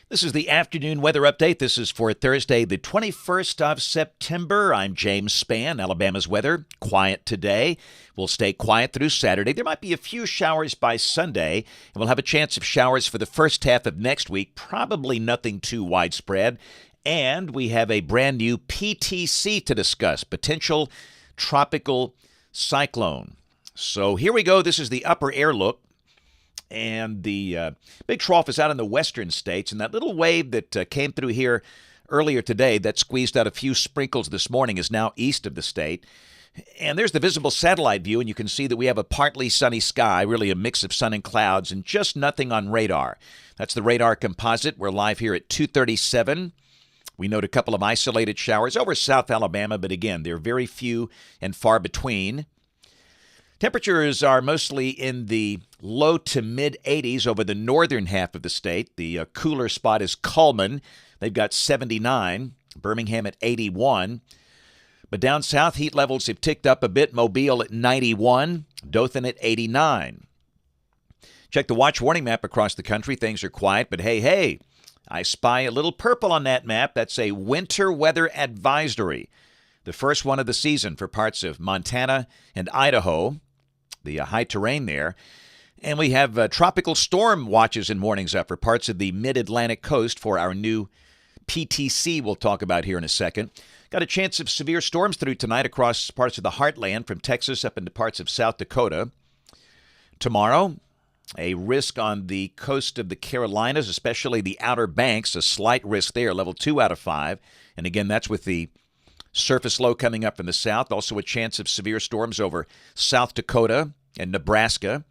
This is the afternoon weather update. This is for Thursday, the 21st of September. I'm James Spann. Alabama's weather, quiet today. We'll stay quiet through Saturday. There might be a few showers by Sunday, and we'll have a chance of showers for the first half of next week. Probably nothing too widespread. And we have a brand new PTC to discuss, potential tropical cyclone. So here we go. This is the upper air look. And the big trough is out in the western states. And that little wave that came through here earlier today that squeezed out a few sprinkles this morning is now east of the state. And there's the visible satellite view, and you can see that we have a partly sunny sky, really a mix of sun and clouds, and just nothing on radar. That's the radar composite. We're live here at 2:37. We note a couple of isolated showers over South Alabama, but again, they're very few and far between. Temperatures are mostly in the low to mid 80s over the northern half of the state. The cooler spot is Cullman. They've got 79. Birmingham at 81. But down south, heat levels have ticked up a bit. Mobile at 91. Dothan at 89. Check the watch warning map across the country. Things are quiet, but hey, I spy a little purple on that map. That's a winter weather advisory. The first one of the season for parts of Montana and Idaho, the high terrain there. And we have tropical storm watches and warnings up for parts of the mid-Atlantic coast for our new PTC we'll talk about here in a second. Got a chance of severe storms through tonight across parts of the heartland from Texas up into parts of South Dakota. Tomorrow, a risk on the coast of the Carolinas, especially the Outer Banks, a slight risk there, level 2 out of 5. And again, that's with the surface low coming up from the south. Also a chance of severe storms over South Dakota and Nebraska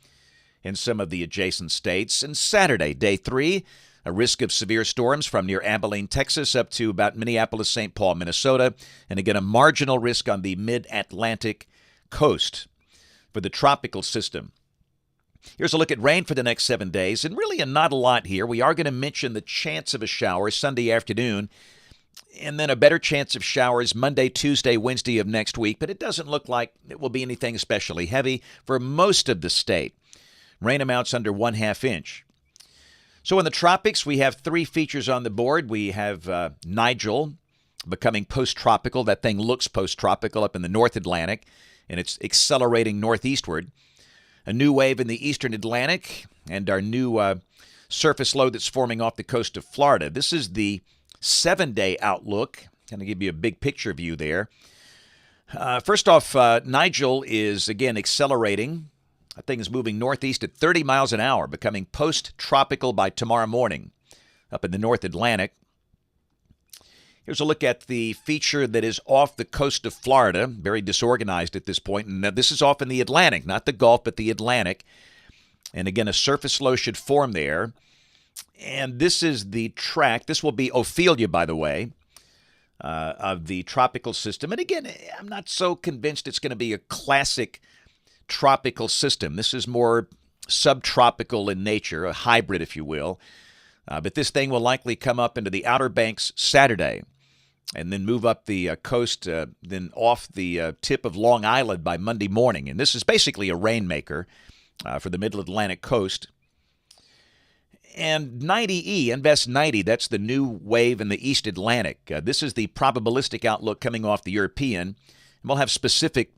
and some of the adjacent states. And Saturday, day 3, a risk of severe storms from near Abilene, Texas, up to about Minneapolis, St. Paul, Minnesota. And again, a marginal risk on the mid-Atlantic coast for the tropical system. Here's a look at rain for the next 7 days. And really not a lot here. We are going to mention the chance of a shower Sunday afternoon, and then a better chance of showers Monday, Tuesday, Wednesday of next week. But it doesn't look like it will be anything especially heavy for most of the state. Rain amounts under 1/2 inch. So in the tropics, we have 3 features on the board. We have Nigel becoming post-tropical. That thing looks post-tropical up in the North Atlantic, and it's accelerating northeastward. A new wave in the eastern Atlantic, and our new surface low that's forming off the coast of Florida. This is the 7-day outlook. Kind of give you a big picture view there. First off, Nigel is, again, accelerating. That thing is moving northeast at 30 miles an hour, becoming post-tropical by tomorrow morning up in the North Atlantic. Here's a look at the feature that is off the coast of Florida, very disorganized at this point. And this is off in the Atlantic, not the Gulf, but the Atlantic. And again, a surface low should form there. And this is the track. This will be Ophelia, by the way, of the tropical system. And again, I'm not so convinced it's going to be a classic tropical system. This is more subtropical in nature, a hybrid, if you will. But this thing will likely come up into the Outer Banks Saturday and then move up the coast, then off the tip of Long Island by Monday morning. And this is basically a rainmaker for the Middle Atlantic coast. And 90E, Invest 90, that's the new wave in the East Atlantic. This is the probabilistic outlook coming off the European. And we'll have specific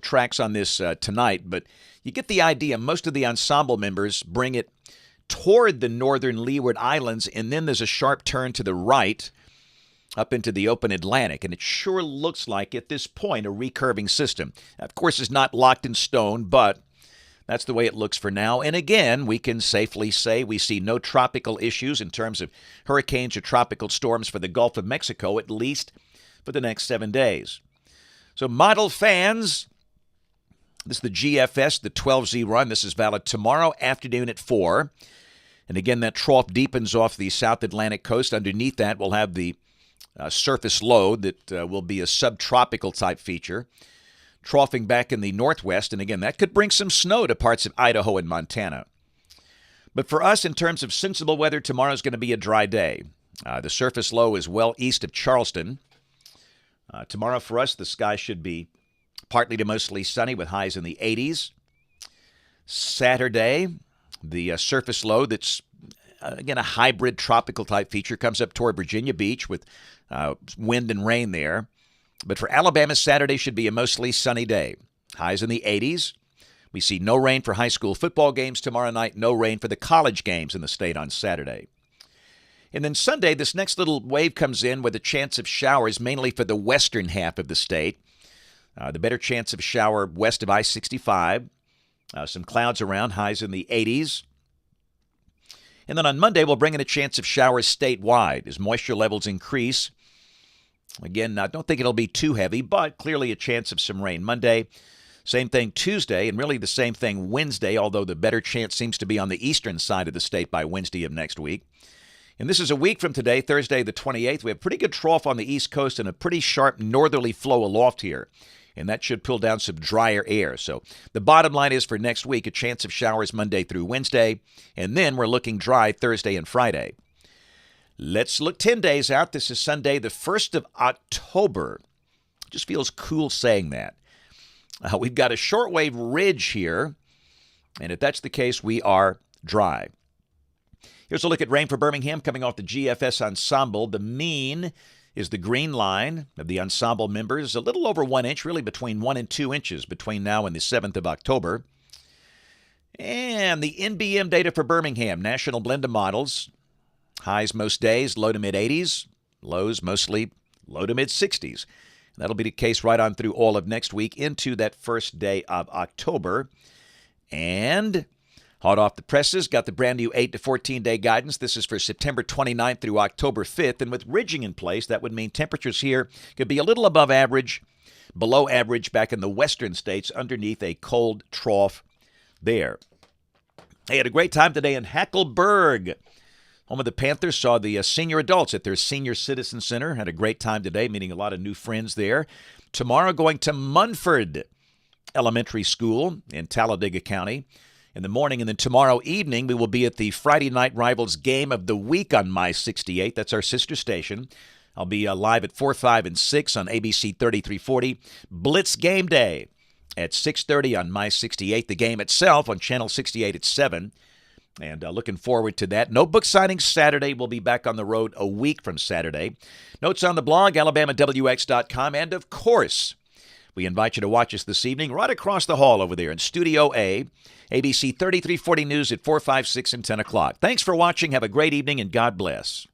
tracks on this tonight, but you get the idea. Most of the ensemble members bring it toward the northern Leeward Islands, and then there's a sharp turn to the right up into the open Atlantic, and it sure looks like, at this point, a recurving system. Of course, it's not locked in stone, but that's the way it looks for now. And again, we can safely say we see no tropical issues in terms of hurricanes or tropical storms for the Gulf of Mexico, at least for the next 7 days. So model fans, this is the GFS, the 12Z run. This is valid tomorrow afternoon at 4. And again, that trough deepens off the South Atlantic coast. Underneath that, we'll have the surface low that will be a subtropical type feature, troughing back in the northwest. And again, that could bring some snow to parts of Idaho and Montana. But for us, in terms of sensible weather, tomorrow is going to be a dry day. The surface low is well east of Charleston. Tomorrow for us, the sky should be partly to mostly sunny with highs in the 80s. Saturday, the surface low that's again, a hybrid tropical type feature comes up toward Virginia Beach with wind and rain there. But for Alabama, Saturday should be a mostly sunny day. Highs in the 80s. We see no rain for high school football games tomorrow night, no rain for the college games in the state on Saturday. And then Sunday, this next little wave comes in with a chance of showers, mainly for the western half of the state. The better chance of shower west of I-65. Some clouds around, highs in the 80s. And then on Monday, we'll bring in a chance of showers statewide as moisture levels increase. Again, I don't think it'll be too heavy, but clearly a chance of some rain Monday. Same thing Tuesday, and really the same thing Wednesday, although the better chance seems to be on the eastern side of the state by Wednesday of next week. And this is a week from today, Thursday the 28th. We have pretty good trough on the East Coast and a pretty sharp northerly flow aloft here. And that should pull down some drier air. So the bottom line is for next week, a chance of showers Monday through Wednesday. And then we're looking dry Thursday and Friday. Let's look 10 days out. This is Sunday, the 1st of October. Just feels cool saying that. We've got a shortwave ridge here. And if that's the case, we are dry. Here's a look at rain for Birmingham coming off the GFS ensemble. The mean is the green line of the ensemble members, a little over 1 inch, really between 1 and 2 inches between now and the 7th of October. And the NBM data for Birmingham, national blend of models. Highs most days, low to mid-80s. Lows mostly low to mid-60s. That'll be the case right on through all of next week into that first day of October. And hot off the presses, got the brand new 8 to 14-day guidance. This is for September 29th through October 5th. And with ridging in place, that would mean temperatures here could be a little above average, below average back in the western states underneath a cold trough there. They had a great time today in Hackleburg. Home of the Panthers, saw the senior adults at their Senior Citizen Center. Had a great time today, meeting a lot of new friends there. Tomorrow, going to Munford Elementary School in Talladega County in the morning. And then tomorrow evening, we will be at the Friday Night Rivals Game of the Week on My 68. That's our sister station. I'll be live at 4, 5, and 6 on ABC 3340. Blitz Game Day at 6:30 on My 68. The game itself on Channel 68 at 7. And looking forward to that. Notebook signing Saturday. We'll be back on the road a week from Saturday. Notes on the blog, alabamawx.com. And, of course, we invite you to watch us this evening right across the hall over there in Studio A, ABC 3340 News at 4, 5, 6, and 10 o'clock. Thanks for watching. Have a great evening, and God bless.